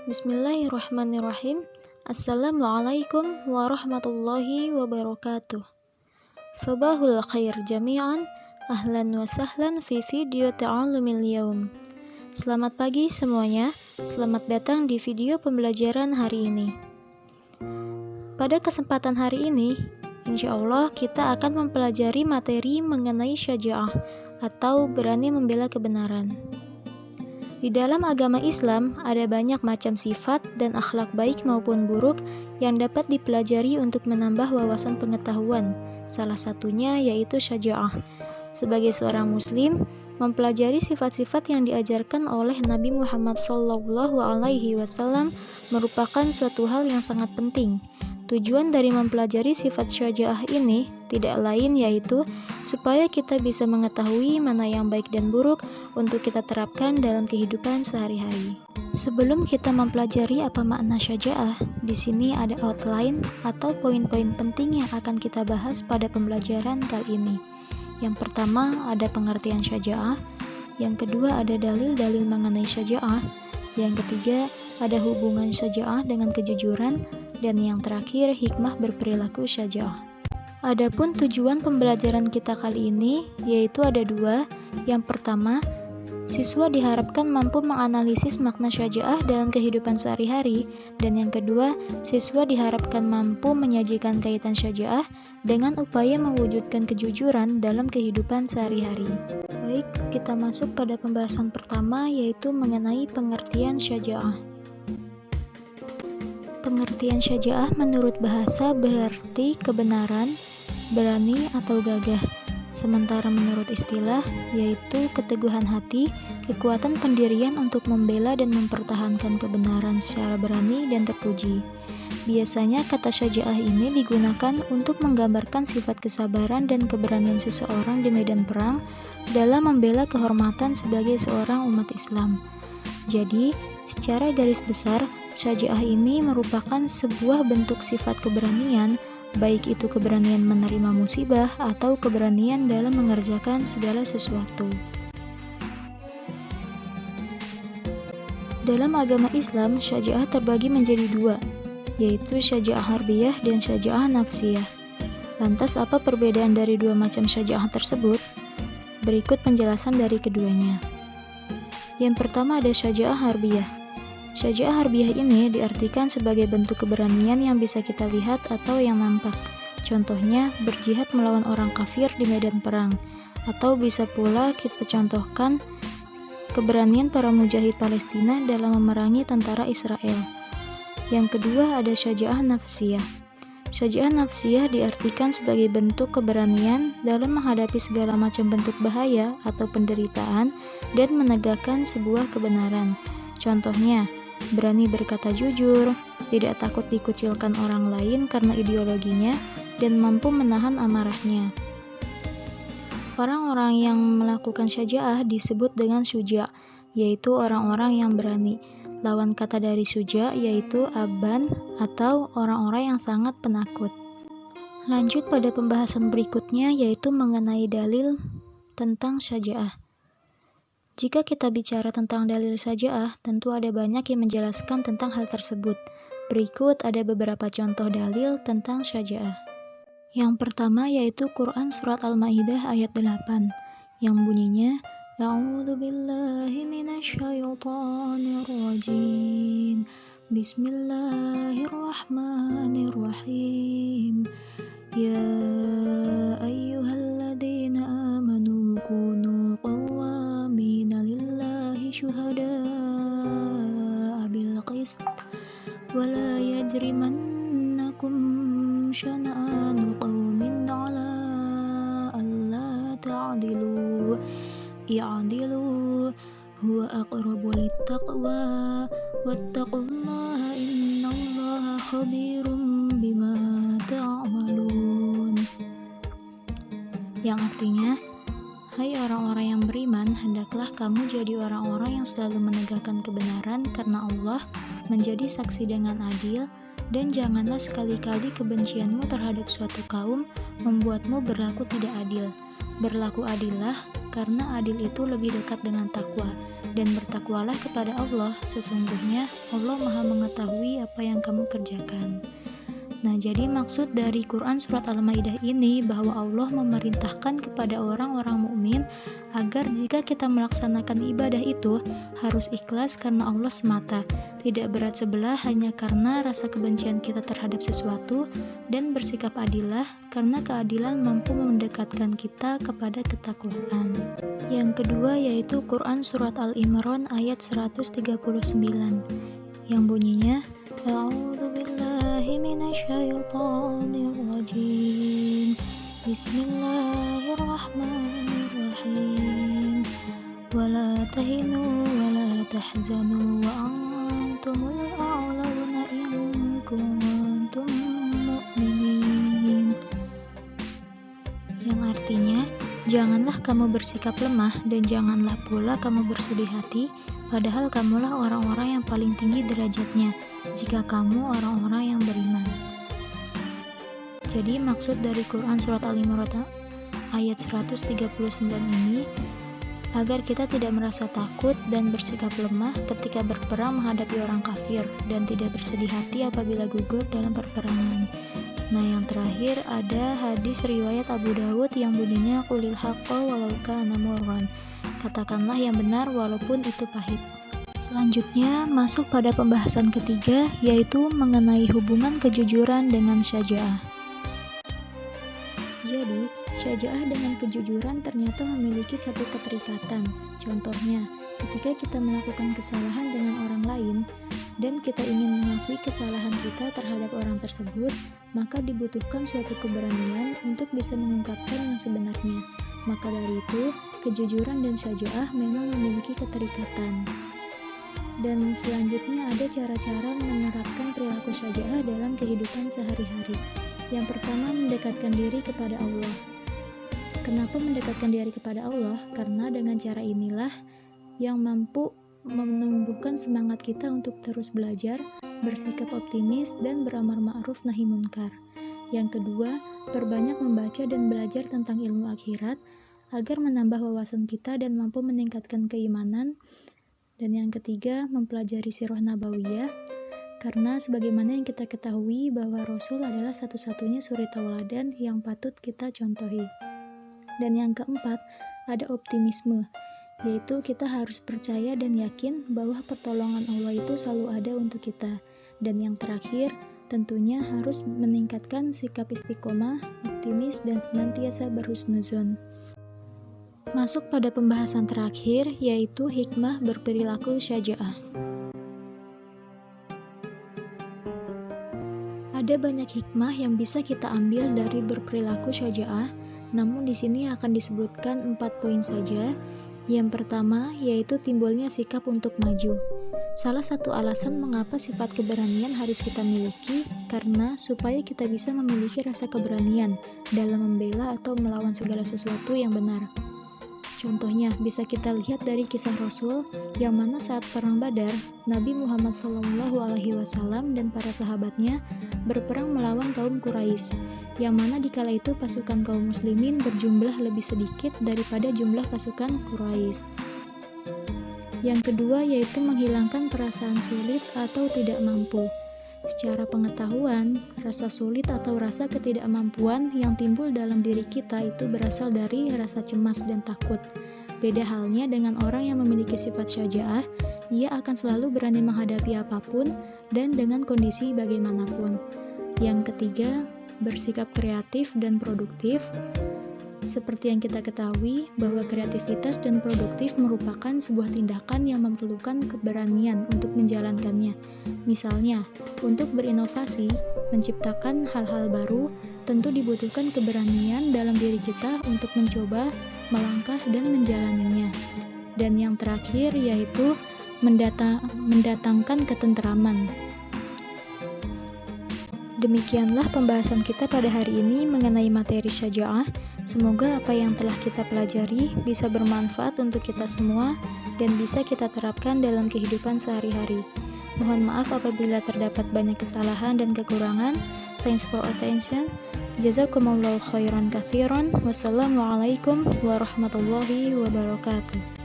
Bismillahirrahmanirrahim. Assalamualaikum warahmatullahi wabarakatuh. Sabahul khair jami'an. Ahlan wa sahlan fi video ta'allumil yaum. Selamat pagi semuanya. Selamat datang di video pembelajaran hari ini. Pada kesempatan hari ini, insya Allah kita akan mempelajari materi mengenai syaja'ah atau berani membela kebenaran. Di dalam agama Islam, ada banyak macam sifat dan akhlak baik maupun buruk yang dapat dipelajari untuk menambah wawasan pengetahuan. Salah satunya yaitu syaja'ah. Sebagai seorang muslim, mempelajari sifat-sifat yang diajarkan oleh Nabi Muhammad SAW merupakan suatu hal yang sangat penting. Tujuan dari mempelajari sifat syaja'ah ini tidak lain yaitu supaya kita bisa mengetahui mana yang baik dan buruk untuk kita terapkan dalam kehidupan sehari-hari. Sebelum kita mempelajari apa makna syaja'ah, di sini ada outline atau poin-poin penting yang akan kita bahas pada pembelajaran kali ini. Yang pertama ada pengertian syaja'ah, yang kedua ada dalil-dalil mengenai syaja'ah, yang ketiga ada hubungan syaja'ah dengan kejujuran, dan yang terakhir hikmah berperilaku syaja'ah. Adapun tujuan pembelajaran kita kali ini yaitu ada dua. Yang pertama, siswa diharapkan mampu menganalisis makna syaja'ah dalam kehidupan sehari-hari, dan yang kedua, siswa diharapkan mampu menyajikan kaitan syaja'ah dengan upaya mewujudkan kejujuran dalam kehidupan sehari-hari. Baik, kita masuk pada pembahasan pertama yaitu mengenai pengertian syaja'ah. Pengertian syaja'ah menurut bahasa berarti kebenaran, berani atau gagah. Sementara menurut istilah yaitu keteguhan hati, kekuatan pendirian untuk membela dan mempertahankan kebenaran secara berani dan terpuji. Biasanya kata syaja'ah ini digunakan untuk menggambarkan sifat kesabaran dan keberanian seseorang di medan perang dalam membela kehormatan sebagai seorang umat Islam. Jadi, secara garis besar, syaja'ah ini merupakan sebuah bentuk sifat keberanian, baik itu keberanian menerima musibah atau keberanian dalam mengerjakan segala sesuatu. Dalam agama Islam, syaja'ah terbagi menjadi dua, yaitu syaja'ah harbiyah dan syaja'ah nafsiyah. Lantas apa perbedaan dari dua macam syaja'ah tersebut? Berikut penjelasan dari keduanya. Yang pertama ada syaja'ah harbiyah. Syaja'ah harbiyah ini diartikan sebagai bentuk keberanian yang bisa kita lihat atau yang nampak. Contohnya, berjihad melawan orang kafir di medan perang. Atau bisa pula kita contohkan keberanian para mujahid Palestina dalam memerangi tentara Israel. Yang kedua ada syaja'ah nafsiyah. Syaja'ah nafsiyah diartikan sebagai bentuk keberanian dalam menghadapi segala macam bentuk bahaya atau penderitaan dan menegakkan sebuah kebenaran. Contohnya, berani berkata jujur, tidak takut dikucilkan orang lain karena ideologinya, dan mampu menahan amarahnya. Orang-orang yang melakukan syaja'ah disebut dengan syuja', yaitu orang-orang yang berani. Lawan kata dari syuja' yaitu aban atau orang-orang yang sangat penakut. Lanjut pada pembahasan berikutnya yaitu mengenai dalil tentang syaja'ah. Jika kita bicara tentang dalil syaja'ah, tentu ada banyak yang menjelaskan tentang hal tersebut. Berikut ada beberapa contoh dalil tentang syaja'ah. Yang pertama yaitu Quran Surat Al-Ma'idah ayat 8, yang bunyinya, A'udzu billahi minasyaitonir rajim. Bismillahirrahmanirrahim. Ya ayyuhalladzina amanu kunu qawwamina lillahi syuhada'a bil qist wa la yajrimannakum syana'anu qawmin 'ala alla ta'dilu i'dilu huwa aqrabu littaqwa wattaqullaha innallaha khabirum bima ta'malun. Yang artinya, hai orang-orang yang beriman, hendaklah kamu jadi orang-orang yang selalu menegakkan kebenaran karena Allah menjadi saksi dengan adil, dan janganlah sekali-kali kebencianmu terhadap suatu kaum membuatmu berlaku tidak adil. Berlaku adillah karena adil itu lebih dekat dengan takwa. Dan bertakwalah kepada Allah, sesungguhnya Allah Maha mengetahui apa yang kamu kerjakan. Nah, jadi maksud dari Quran Surat Al-Maidah ini bahwa Allah memerintahkan kepada orang-orang mukmin agar jika kita melaksanakan ibadah itu harus ikhlas karena Allah semata, tidak berat sebelah hanya karena rasa kebencian kita terhadap sesuatu, dan bersikap adilah karena keadilan mampu mendekatkan kita kepada ketakwaan. Yang kedua yaitu Quran Surat Al-Imran ayat 139 yang bunyinya A'udzubillahi minasyaitonirrajim. Bismillahirrahmanirrahim. Wala tahinu wala tahzanu wa antumul a'launa in kuntum mu'minin. Yang artinya, janganlah kamu bersikap lemah dan janganlah pula kamu bersedih hati, padahal kamulah orang-orang yang paling tinggi derajatnya jika kamu orang-orang yang beriman. Jadi maksud dari Quran Surat Al-Imran ayat 139 ini agar kita tidak merasa takut dan bersikap lemah ketika berperang menghadapi orang kafir dan tidak bersedih hati apabila gugur dalam perperangan. Nah, yang terakhir ada hadis riwayat Abu Dawud yang bunyinya qulil haqqa walau kana murran. Katakanlah yang benar walaupun itu pahit. Selanjutnya masuk pada pembahasan ketiga, yaitu mengenai hubungan kejujuran dengan syaja'ah. Jadi, syaja'ah dengan kejujuran ternyata memiliki satu keterikatan. Contohnya, ketika kita melakukan kesalahan dengan orang lain dan kita ingin mengakui kesalahan kita terhadap orang tersebut, maka dibutuhkan suatu keberanian untuk bisa mengungkapkan yang sebenarnya. Maka dari itu, kejujuran dan syaja'ah memang memiliki keterikatan. Dan selanjutnya ada cara-cara menerapkan perilaku syaja'ah dalam kehidupan sehari-hari. Yang pertama, mendekatkan diri kepada Allah. Kenapa mendekatkan diri kepada Allah? Karena dengan cara inilah yang mampu menumbuhkan semangat kita untuk terus belajar, bersikap optimis, dan beramar ma'ruf nahi munkar. Yang kedua, perbanyak membaca dan belajar tentang ilmu akhirat agar menambah wawasan kita dan mampu meningkatkan keimanan. Dan yang ketiga, mempelajari sirah nabawiyah, karena sebagaimana yang kita ketahui bahwa Rasul adalah satu-satunya suri tauladan yang patut kita contohi. Dan yang keempat, ada optimisme, yaitu kita harus percaya dan yakin bahwa pertolongan Allah itu selalu ada untuk kita. Dan yang terakhir, tentunya harus meningkatkan sikap istiqomah, optimis, dan senantiasa berhusnuzon. Masuk pada pembahasan terakhir, yaitu hikmah berperilaku syaja'ah. Ada banyak hikmah yang bisa kita ambil dari berperilaku syaja'ah, namun di sini akan disebutkan 4 poin saja. Yang pertama, yaitu timbulnya sikap untuk maju. Salah satu alasan mengapa sifat keberanian harus kita miliki, karena supaya kita bisa memiliki rasa keberanian dalam membela atau melawan segala sesuatu yang benar. Contohnya, bisa kita lihat dari kisah Rasul, yang mana saat perang Badar, Nabi Muhammad SAW dan para sahabatnya berperang melawan kaum Quraisy, yang mana dikala itu pasukan kaum muslimin berjumlah lebih sedikit daripada jumlah pasukan Quraisy. Yang kedua yaitu menghilangkan perasaan sulit atau tidak mampu. Secara pengetahuan, rasa sulit atau rasa ketidakmampuan yang timbul dalam diri kita itu berasal dari rasa cemas dan takut. Beda halnya dengan orang yang memiliki sifat syaja'ah, ia akan selalu berani menghadapi apapun dan dengan kondisi bagaimanapun. Yang ketiga, bersikap kreatif dan produktif. Seperti yang kita ketahui bahwa kreativitas dan produktif merupakan sebuah tindakan yang memerlukan keberanian untuk menjalankannya. Misalnya, untuk berinovasi, menciptakan hal-hal baru, tentu dibutuhkan keberanian dalam diri kita untuk mencoba, melangkah, dan menjalaninya. Dan yang terakhir yaitu mendatangkan ketenteraman. Demikianlah pembahasan kita pada hari ini mengenai materi syaja'ah. Semoga apa yang telah kita pelajari bisa bermanfaat untuk kita semua dan bisa kita terapkan dalam kehidupan sehari-hari. Mohon maaf apabila terdapat banyak kesalahan dan kekurangan. Thanks for attention. Jazakumullahu khairan katsiran. Wassalamualaikum warahmatullahi wabarakatuh.